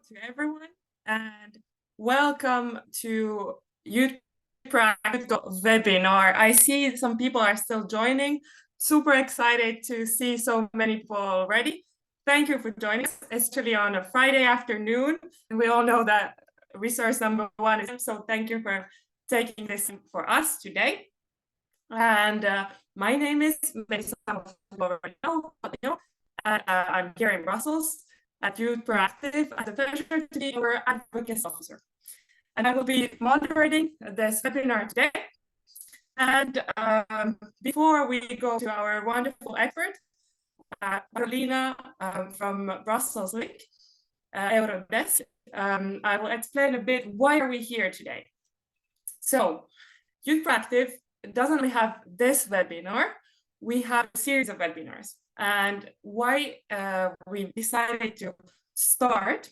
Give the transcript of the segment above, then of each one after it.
to everyone, and welcome to Youth Practical webinar. I see some people are still joining. Super excited to see so many people already. Thank you for joining us, especially on a Friday afternoon. And we all know that resource number one is, so thank you for taking this for us today. And my name is Melissa, and I'm here in Brussels at Youth Proactive. It's a pleasure to be your advocacy officer. And I will be moderating this webinar today. And before we go to our wonderful expert, Carolina from Brussels Link, Eurodesk, I will explain a bit why are we here today. So, Youth Proactive doesn't only have this webinar, we have a series of webinars. And why we decided to start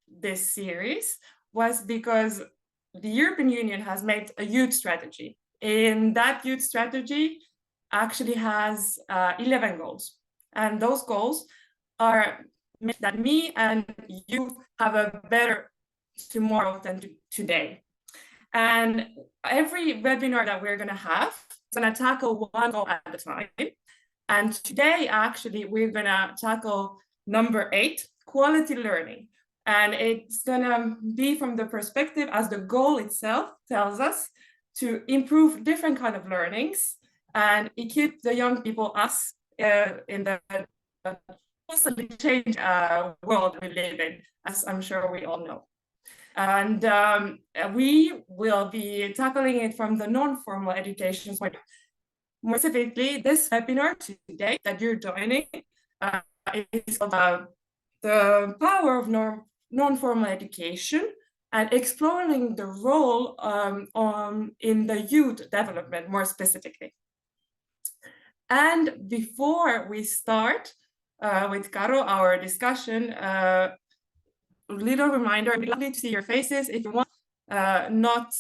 this series was because the European Union has made a youth strategy. And that youth strategy actually has 11 goals. And those goals are that me and you have a better tomorrow than today. And every webinar that we're going to have is going to tackle one goal at a time. And today, actually, we're going to tackle number 8, quality learning. And it's going to be from the perspective, as the goal itself tells us, to improve different kind of learnings and equip the young people, us, in the constantly change world we live in, as I'm sure we all know. And we will be tackling it from the non-formal education point. More specifically, this webinar today that you're joining is about the power of non-formal education and exploring the role in the youth development more specifically. And before we start with Caro, our discussion, little reminder, we'd love to see your faces if you want, not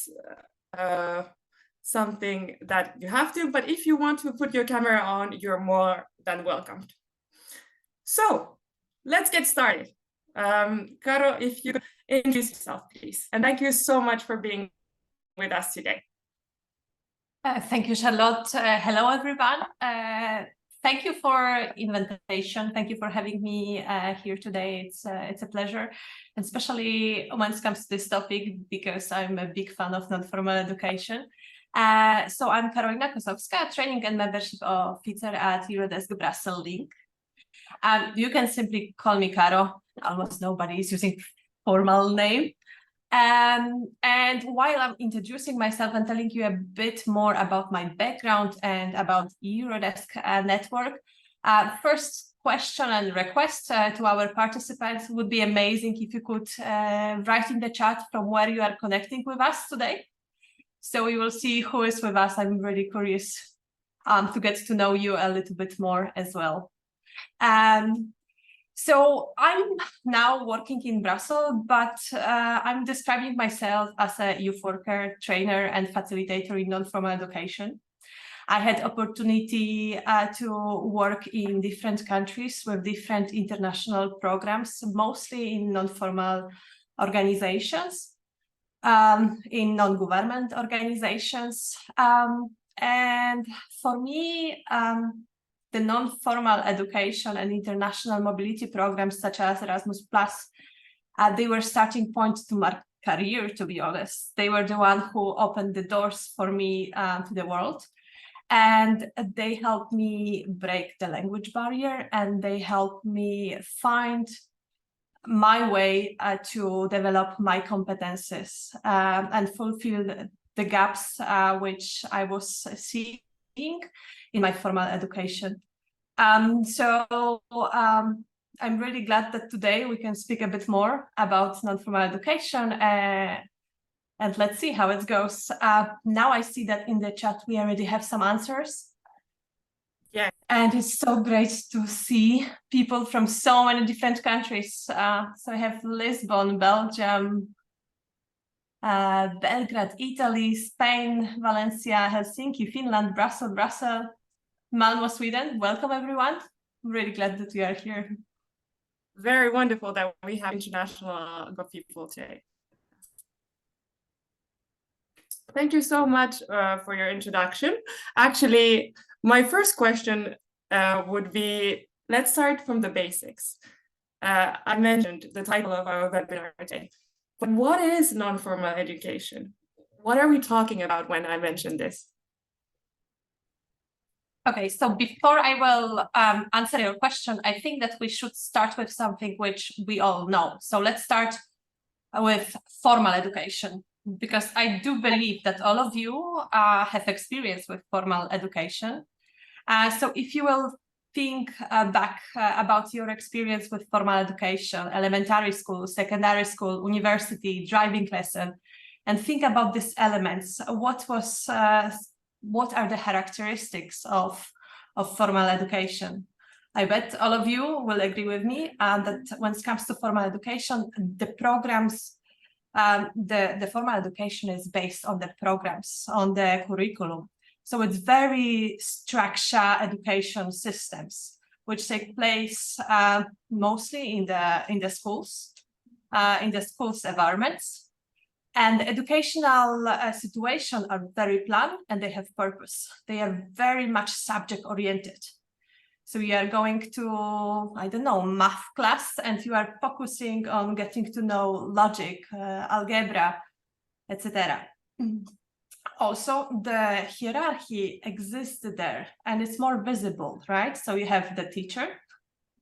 something that you have to, but if you want to put your camera on, you're more than welcomed. So let's get started. Caro, if you introduce yourself, please. And thank you so much for being with us today. Thank you, Charlotte. Hello, everyone. Thank you for invitation. Thank you for having me here today. It's a pleasure, and especially when it comes to this topic, because I'm a big fan of non-formal education. So I'm Karolina Kosowska, Training and Membership Officer at Eurodesk Brussels Link. You can simply call me Caro. Almost nobody is using formal name. And while I'm introducing myself and telling you a bit more about my background and about Eurodesk network, first question and request to our participants would be amazing if you could write in the chat from where you are connecting with us today. So we will see who is with us. I'm really curious to get to know you a little bit more as well. So I'm now working in Brussels, but I'm describing myself as a youth worker, trainer, and facilitator in non-formal education. I had opportunity to work in different countries with different international programs, mostly in non-formal organizations, in non-government organizations. And for me, the non-formal education and international mobility programs such as Erasmus+, they were starting points to my career, to be honest. They were the one who opened the doors for me to the world. And they helped me break the language barrier, and they helped me find my way to develop my competences and fulfill the gaps which I was seeing in my formal education. So I'm really glad that today we can speak a bit more about non-formal education, and let's see how it goes. Now I see that in the chat we already have some answers. Yeah. And it's so great to see people from so many different countries. So I have Lisbon, Belgium, Belgrade, Italy, Spain, Valencia, Helsinki, Finland, Brussels, Malmö, Sweden. Welcome, everyone. I'm really glad that you are here. very wonderful that we have international group of people today. Thank you so much for your introduction. Actually, my first question would be, let's start from the basics. I mentioned the title of our webinar today, but what is non-formal education? What are we talking about when I mention this? Okay, so before I will answer your question, I think that we should start with something which we all know. So let's start with formal education, because I do believe that all of you have experience with formal education. So if you will think back about your experience with formal education, elementary school, secondary school, university, driving lesson, and think about these elements, what are the characteristics of formal education? I bet all of you will agree with me that when it comes to formal education, the programs, the formal education is based on the programs, on the curriculum. So it's very structured education systems, which take place mostly in the schools environments. And the educational situations are very planned and they have purpose. They are very much subject-oriented. So you are going to, I don't know, math class, and you are focusing on getting to know logic, algebra, etc. Also, the hierarchy exists there and it's more visible, right? So you have the teacher,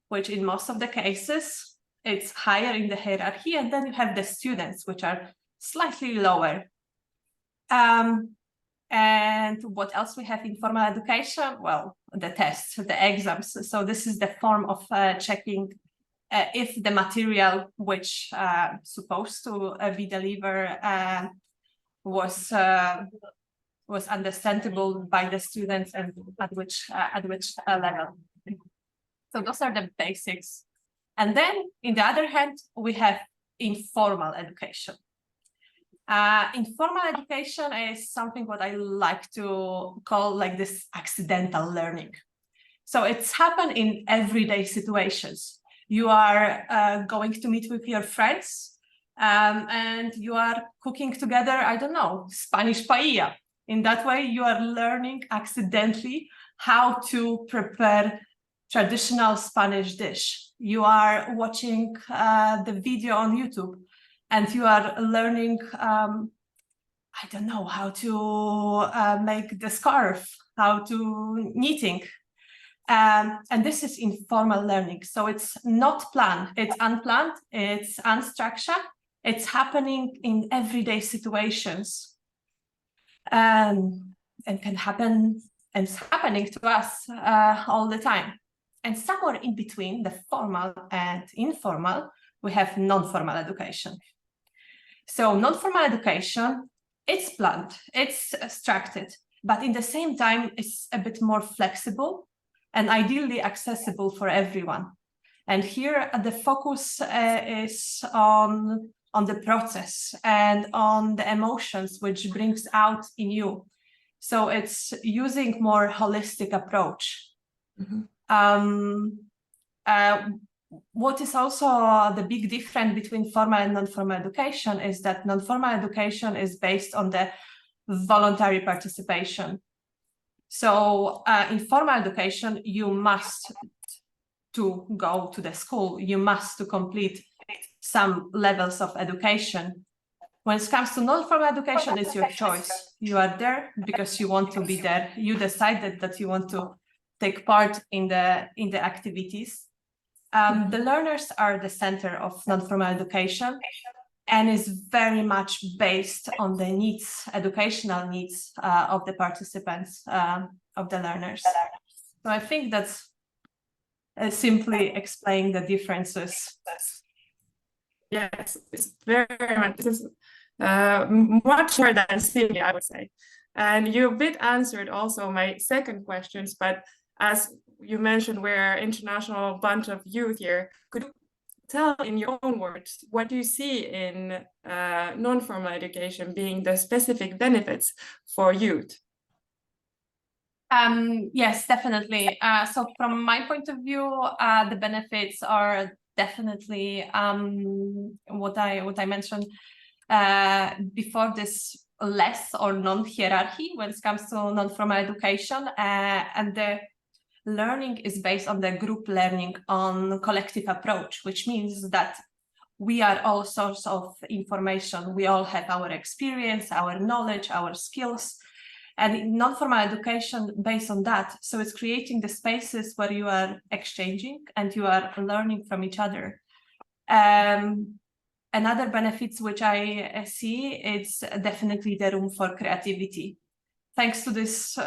which in most of the cases, it's higher in the hierarchy, and then you have the students, which are slightly lower. And what else we have in formal education? Well, the tests, the exams. So this is the form of checking if the material which supposed to be delivered was understandable by the students and at which level. So those are the basics. And then, in the other hand, we have informal education. Informal education is something what I like to call like this accidental learning. So it's happened in everyday situations. You are going to meet with your friends and you are cooking together, I don't know, Spanish paella. In that way, you are learning accidentally how to prepare traditional Spanish dish. You are watching the video on YouTube and you are learning, I don't know, how to make the scarf, how to knitting. And this is informal learning. So it's not planned, it's unplanned, it's unstructured, it's happening in everyday situations. And can happen, and it's happening to us all the time. And somewhere in between the formal and informal, we have non-formal education. So non-formal education, it's planned, it's structured, but in the same time, it's a bit more flexible and ideally accessible for everyone. And here the focus is on the process and on the emotions which brings out in you. So it's using more holistic approach. Mm-hmm. What is also the big difference between formal and non-formal education is that non-formal education is based on the voluntary participation. So in formal education, you must to go to the school, you must to complete some levels of education. When it comes to non-formal education, it's your choice. You are there because you want to be there. You decided that you want to take part in the activities. The learners are the center of non-formal education and is very much based on the needs, educational needs of the participants, of the learners. So I think that's simply explain the differences. Yes, it's very much, this is much more than simply, I would say. And you a bit answered also my second questions, but as you mentioned, we're an international bunch of youth here. Could you tell in your own words, what do you see in non-formal education being the specific benefits for youth? Yes, definitely. So from my point of view, the benefits are definitely what I mentioned before, this less or non-hierarchy when it comes to non-formal education, and the learning is based on the group learning, on collective approach, which means that we are all source of information. We all have our experience, our knowledge, our skills, and in non-formal education based on that. So it's creating the spaces where you are exchanging and you are learning from each other. Another benefits which I see, it's definitely the room for creativity. Thanks to this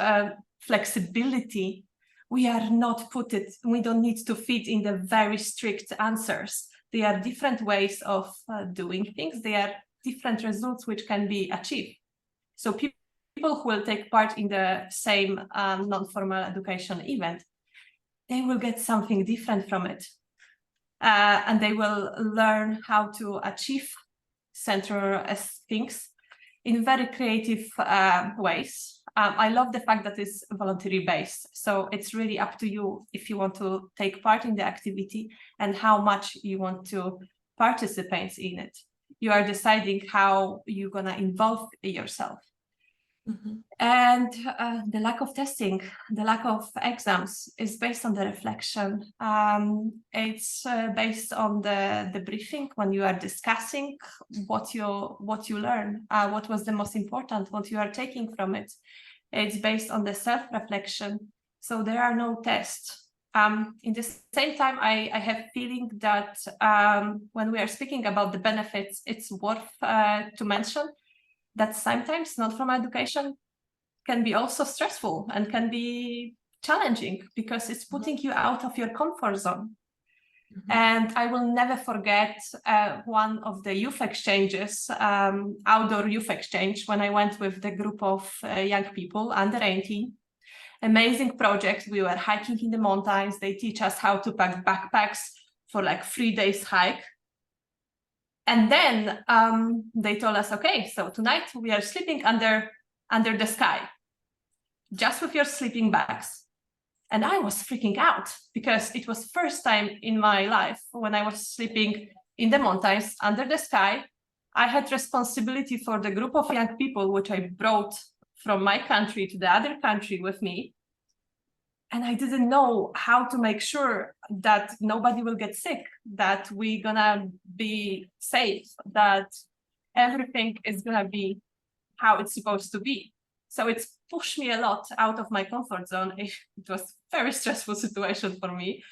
flexibility, we are not we don't need to fit in the very strict answers. There are different ways of doing things. There are different results which can be achieved. So people who will take part in the same non-formal education event, they will get something different from it. And they will learn how to achieve central things in very creative ways. I love the fact that it's voluntary based. So it's really up to you if you want to take part in the activity and how much you want to participate in it. You are deciding how you're gonna involve yourself. Mm-hmm. And the lack of testing, the lack of exams is based on the reflection. It's based on the briefing when you are discussing what you learn, what was the most important, what you are taking from it. It's based on the self-reflection. So there are no tests. In the same time, I have feeling that when we are speaking about the benefits, it's worth to mention that sometimes non-formal education can be also stressful and can be challenging because it's putting you out of your comfort zone. Mm-hmm. And I will never forget one of the youth exchanges, outdoor youth exchange, when I went with the group of young people under 18. Amazing project. We were hiking in the mountains. They teach us how to pack backpacks for like 3 days hike. And then they told us, okay, so tonight we are sleeping under the sky, just with your sleeping bags. And I was freaking out because it was first time in my life when I was sleeping in the mountains under the sky. I had responsibility for the group of young people, which I brought from my country to the other country with me. And I didn't know how to make sure that nobody will get sick, that we're gonna be safe, that everything is gonna be how it's supposed to be. So it's pushed me a lot out of my comfort zone. It was a very stressful situation for me.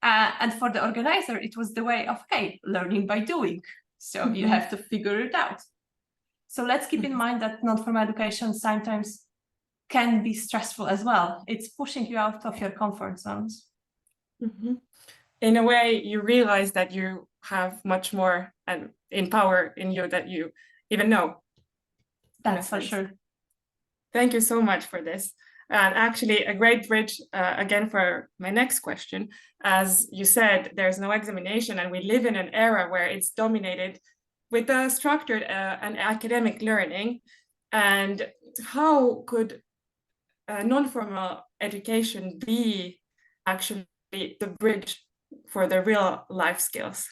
And for the organizer, it was the way of, okay, learning by doing. So mm-hmm. You have to figure it out. So let's keep in mind that non-formal education sometimes can be stressful as well. It's pushing you out of your comfort zones. Mm-hmm. In a way, you realize that you have much more in power in you that you even know. That's for sure. Thank you so much for this. And actually, a great bridge, again, for my next question. As you said, there's no examination, and we live in an era where it's dominated with a structured and academic learning. And how could non-formal education be actually the bridge for the real life skills?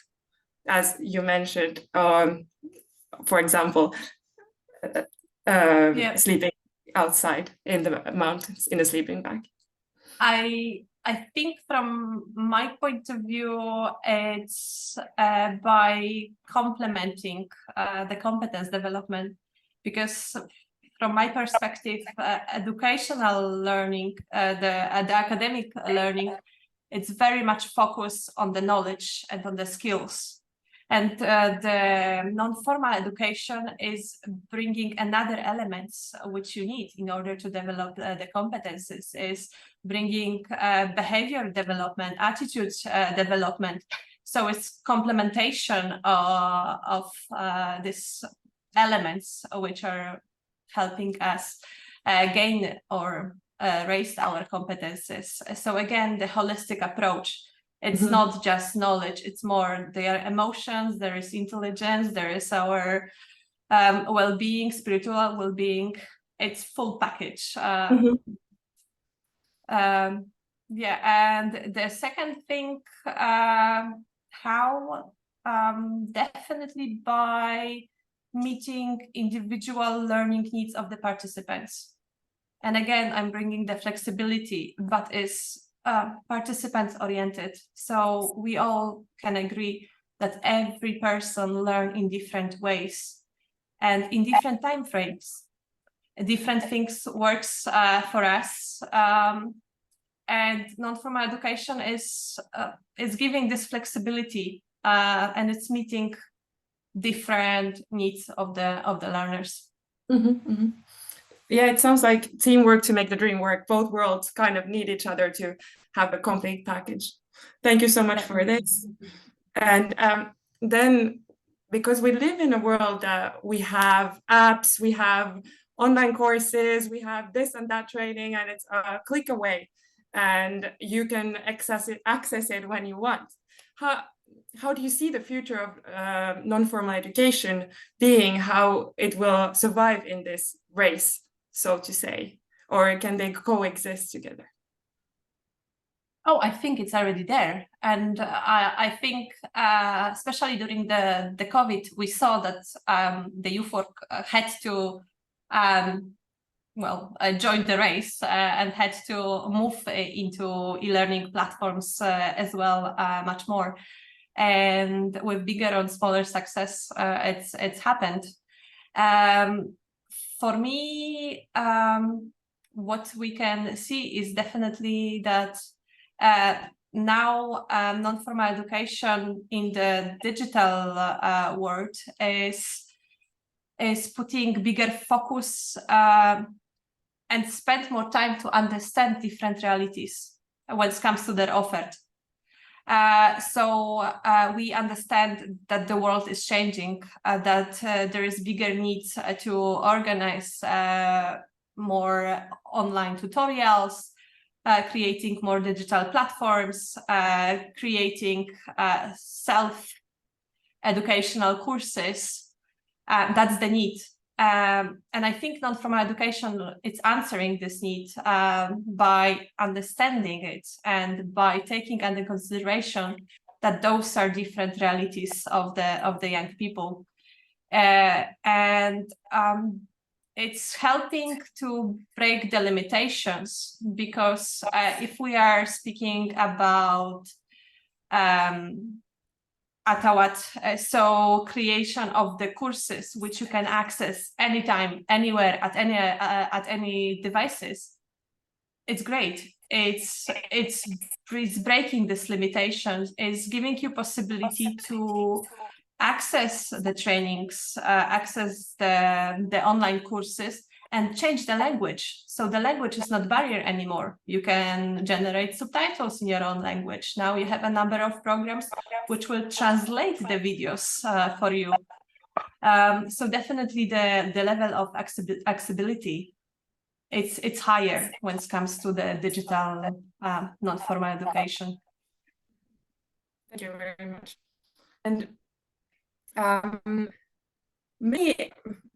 As you mentioned, for example, sleeping outside in the mountains in a sleeping bag. I think from my point of view, it's by complementing the competence development, because from my perspective, educational learning, the academic learning, it's very much focused on the knowledge and on the skills. And the non-formal education is bringing another elements which you need in order to develop the competences, is bringing behavior development, attitude development. So it's complementation of these elements which are helping us gain or raise our competences. So again, the holistic approach. It's mm-hmm. not just knowledge, it's more, there are emotions, there is intelligence, there is our well-being, spiritual well-being. It's full package. Mm-hmm. Yeah, and the second thing, How? Definitely by meeting individual learning needs of the participants. And again, I'm bringing the flexibility, but is participants oriented. So we all can agree that every person learn in different ways and in different time frames. Different things works for us. And non-formal education is giving this flexibility and it's meeting different needs of the learners. Yeah, it sounds like teamwork to make the dream work. Both worlds kind of need each other to have a complete package. Thank you so much for this. And then, because we live in a world that we have apps, we have online courses, we have this and that training, and it's a click away, and you can access it when you want. How do you see the future of non-formal education being, how it will survive in this race, so to say, or can they coexist together? Oh, I think it's already there. And I think, especially during the COVID, we saw that the youth work had to, join the race and had to move into e-learning platforms as well, much more. And with bigger and smaller success, it's happened. For me, what we can see is definitely that now non-formal education in the digital world is putting bigger focus and spend more time to understand different realities when it comes to their offer. So we understand that the world is changing, that there is bigger need to organize more online tutorials, creating more digital platforms, creating self-educational courses. That's the need. And I think non-formal education is answering this need by understanding it and by taking under consideration that those are different realities of the young people. And it's helping to break the limitations, because if we are speaking about so creation of the courses which you can access anytime, anywhere, at any devices, it's great. It's breaking these limitations, is giving you possibility to access the trainings, access the online courses, and change the language. So the language is not barrier anymore. You can generate subtitles in your own language. Now you have a number of programs which will translate the videos for you. So definitely the level of accessibility, it's higher when it comes to the digital non-formal education. Thank you very much. And many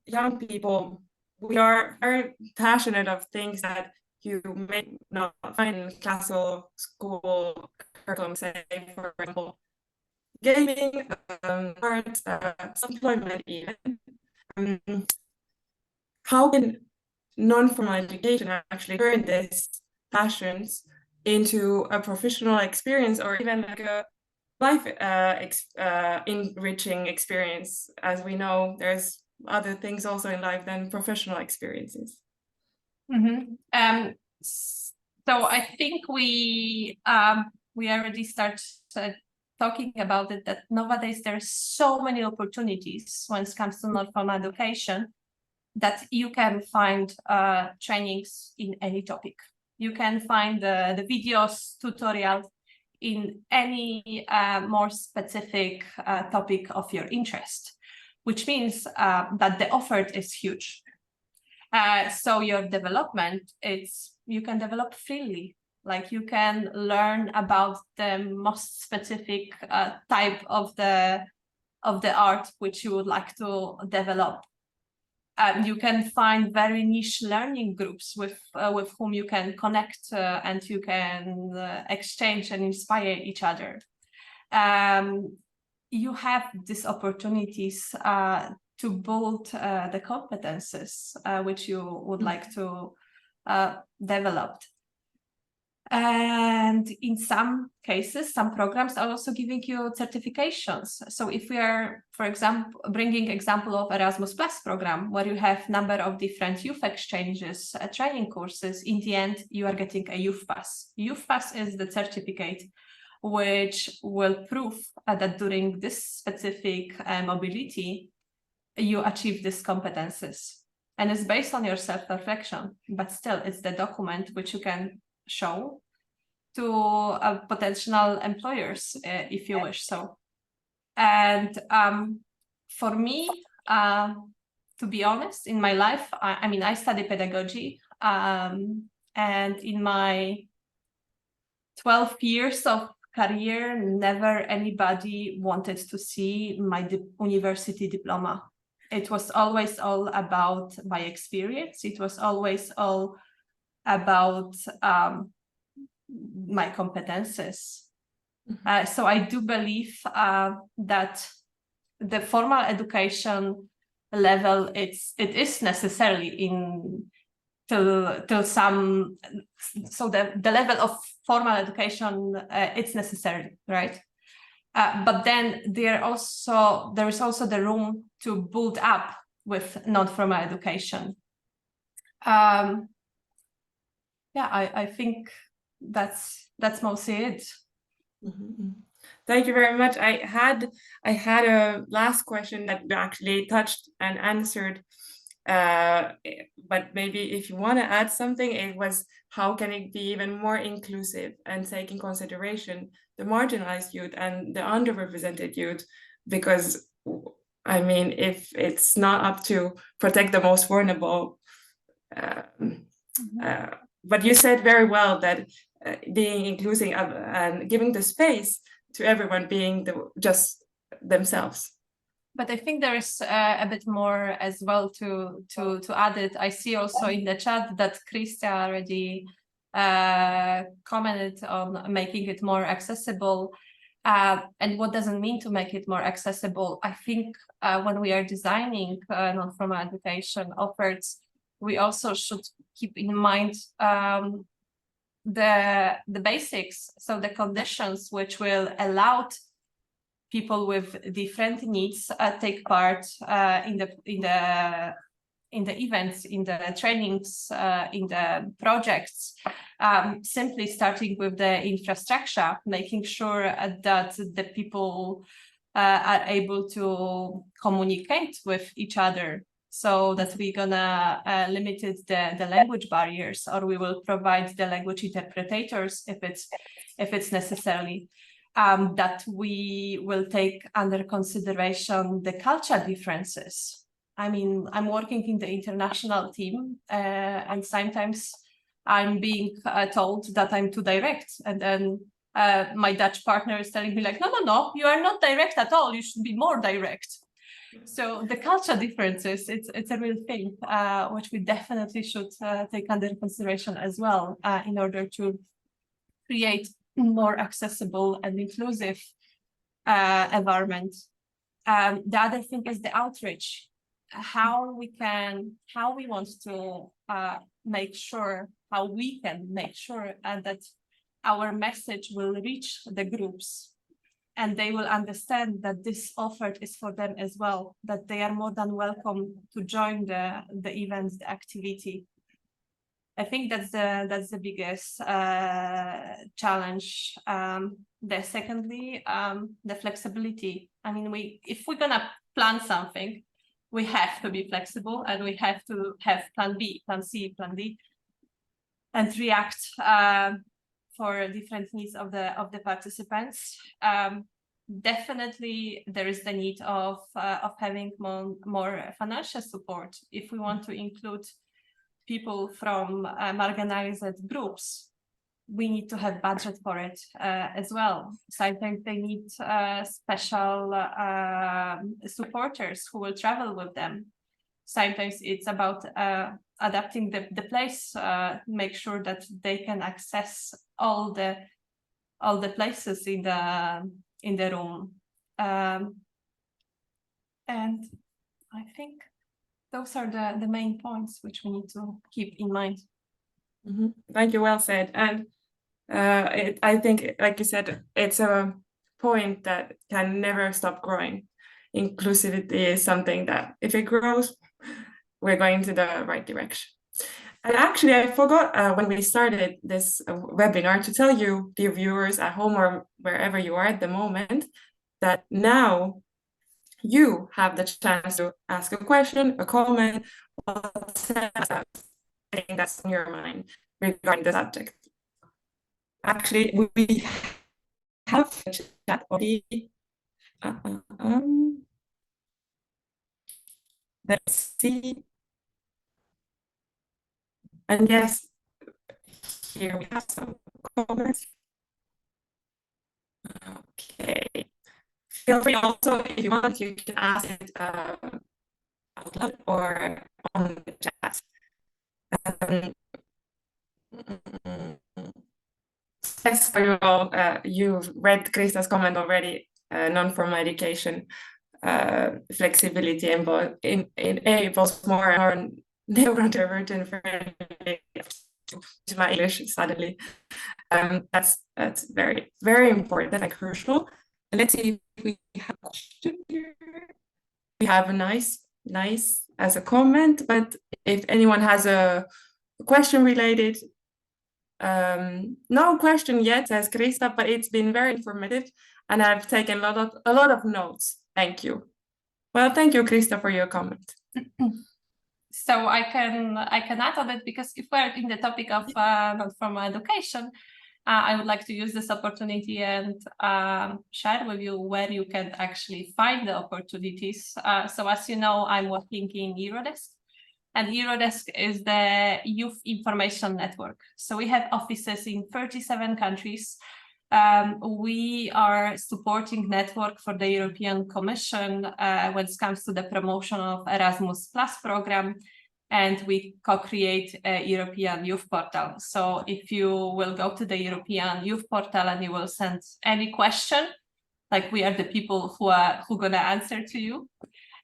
young people, we are very passionate of things that you may not find in classical school curriculum, say, for example, gaming, arts, employment even. How can non-formal education actually turn these passions into a professional experience, or even like a life enriching experience? As we know, there's other things also in life than professional experiences. So I think we already started talking about it, that nowadays there's so many opportunities when it comes to non-formal education, that you can find trainings in any topic. You can find the videos, tutorials in any more specific topic of your interest, which means that the offer is huge. So your development, you can develop freely. Like you can learn about the most specific type of the art which you would like to develop. You can find very niche learning groups with whom you can connect and you can exchange and inspire each other. you have these opportunities to build the competences which you would like to develop. And in some cases, some programs are also giving you certifications. So if we are, for example, bringing example of Erasmus Plus program, where you have number of different youth exchanges, training courses, in the end, you are getting a youth pass. Youth pass is the certificate which will prove that during this specific mobility, you achieve these competences. And it's based on your self-reflection, but still it's the document which you can show to potential employers if you wish so. And for me, to be honest, in my life, I mean, I study pedagogy, and in my 12 years of career, never anybody wanted to see my university diploma. It was always all about my experience. It was always all about my competences. So I do believe that the formal education level, it is necessarily in till some, so the level of formal education, it's necessary, right? But then there is also the room to build up with non-formal education. Yeah, I think that's mostly it. Mm-hmm. Thank you very much. I had a last question that you actually touched and answered, but maybe if you want to add something, it was how can it be even more inclusive and take in consideration the marginalized youth and the underrepresented youth, because I mean, if it's not up to protect the most vulnerable, but you said very well that being inclusive and giving the space to everyone being just themselves. But I think there is a bit more as well to add it. I see also in the chat that Christia already commented on making it more accessible. And what does it mean to make it more accessible? I think when we are designing non-formal education offers, we also should keep in mind the basics, so the conditions which will allow people with different needs take part in the events, in the trainings, in the projects. Simply starting with the infrastructure, making sure that the people are able to communicate with each other, so that we're gonna limit the language barriers, or we will provide the language interpreters if it's necessary. That we will take under consideration the cultural differences. I mean, I'm working in the international team, and sometimes I'm being told that I'm too direct, and then my Dutch partner is telling me like, no, you are not direct at all. You should be more direct. So the cultural differences, it's a real thing, which we definitely should take under consideration as well, in order to create more accessible and inclusive environment. The other thing is the outreach. How we want to make sure, how we can make sure that our message will reach the groups, and they will understand that this offer is for them as well, that they are more than welcome to join the events, the activity. I think that's the biggest challenge. The secondly, the flexibility. I mean, if we're gonna plan something, we have to be flexible, and we have to have plan B, plan C, plan D, and react for different needs of the participants. Definitely, there is the need of having more financial support if we want to include people from marginalized groups. We need to have budget for it as well. Sometimes they need special supporters who will travel with them. Sometimes it's about adapting the place, make sure that they can access all the places in in the room. And I think those are the main points which we need to keep in mind. Thank you, well said. And I think, like you said, it's a point that can never stop growing. Inclusivity is something that if it grows, we're going to the right direction. And actually, I forgot when we started this webinar to tell you, dear viewers at home or wherever you are at the moment, that now you have the chance to ask a question, a comment, anything that's on your mind regarding the subject. Actually, we have a chat already. Let's see. And yes, here we have some comments. Okay. Feel free also, if you want, you can ask it out loud or on the chat. Yes, for you all, you've read Krista's comment already, non-formal education, flexibility involves more and more neurodivergent friendly. My English suddenly. That's very, very important and crucial. And let's see if we have a question here. We have a nice as a comment, but if anyone has a question related, no question yet, says Krista, but it's been very informative and I've taken a lot of notes. Thank you. Well, thank you, Krista, for your comment. So I can add on it, because if we're in the topic of non-formal education, I would like to use this opportunity and share with you where you can actually find the opportunities. So as you know, I'm working in Eurodesk, and Eurodesk is the Youth Information Network. So we have offices in 37 countries. We are supporting network for the European Commission when it comes to the promotion of Erasmus Plus program, and we co-create a European Youth Portal. So if you will go to the European Youth Portal and you will send any question, like, we are the people who gonna answer to you.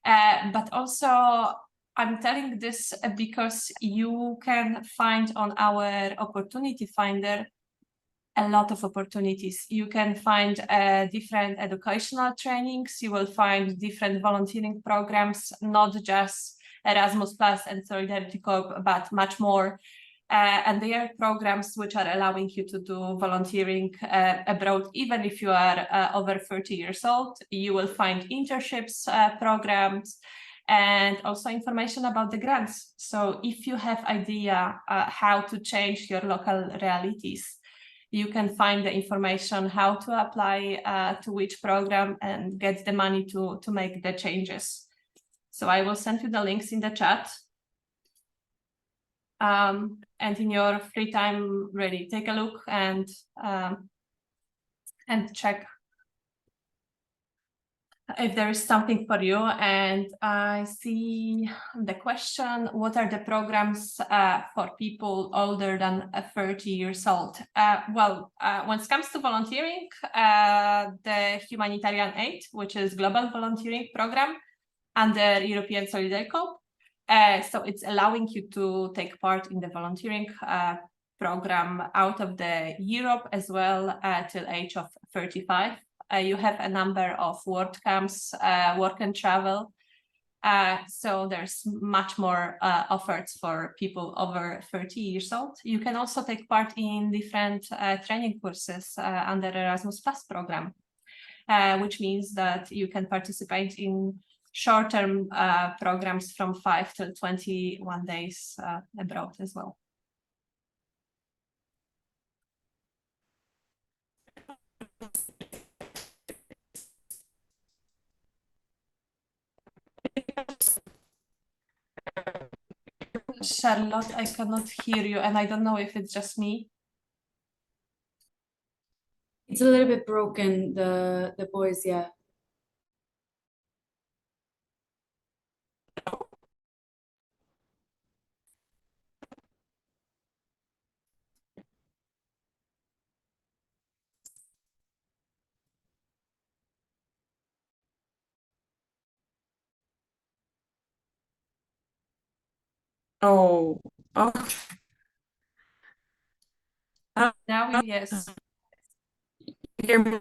But also, I'm telling this because you can find on our opportunity finder a lot of opportunities. You can find different educational trainings. You will find different volunteering programs, not just Erasmus Plus and Solidarity Corps, but much more. And they are programs which are allowing you to do volunteering abroad. Even if you are over 30 years old, you will find internships programs, and also information about the grants. So if you have idea how to change your local realities, you can find the information how to apply to which program and get the money to make the changes. So I will send you the links in the chat. And in your free time, really take a look and check if there is something for you. And I see the question: what are the programs for people older than 30 years old? When it comes to volunteering, the humanitarian aid, which is global volunteering program under European Solidarity Corps. So it's allowing you to take part in the volunteering program out of the Europe as well till age of 35. You have a number of work camps, work and travel. So there's much more offers for people over 30 years old. You can also take part in different training courses under Erasmus Plus program, which means that you can participate in short-term programs from 5 to 21 days abroad as well. Charlotte, I cannot hear you, and I don't know if it's just me. It's a little bit broken, the voice, yeah. Oh, okay. Now, yes. Hear me?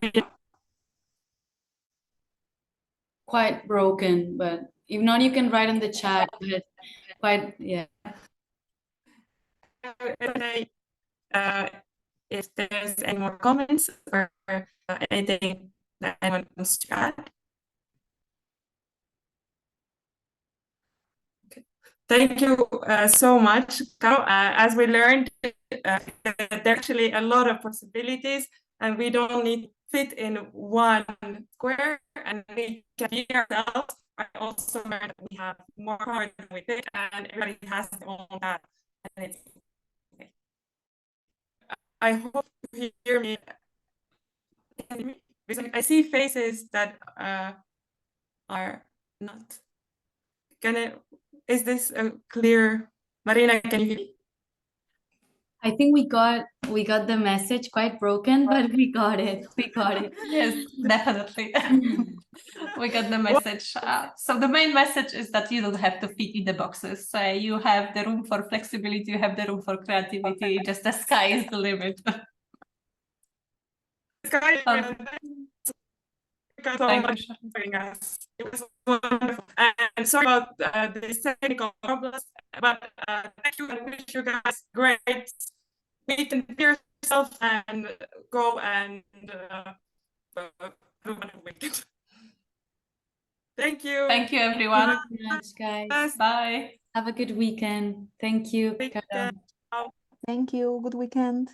Quite broken, but if not, you can write in the chat. But quite, yeah. If there's any more comments or anything that anyone wants to add. Okay. Thank you so much, Caro. As we learned, there are actually a lot of possibilities, and we don't need to fit in one square, and we can be ourselves. I also learned that we have more power than we think, and everybody has their own path. And it's okay. I hope you hear me. Because I see faces that are not gonna. Is this a clear? Marina, can you hear me? I think we got the message, quite broken, but we got it. We got it. Yes, definitely. We got the message. So the main message is that you don't have to fit in the boxes. You have the room for flexibility, you have the room for creativity, just the sky is the limit. Thank you so much for joining us. It was wonderful. And sorry about the technical problems, but thank you and wish you guys great week and be yourself and go and have a wonderful weekend. Thank you. Thank you, everyone. Thank you very much, guys. Bye. Have a good weekend. Thank you. Take Caro. care. Thank you. Good weekend.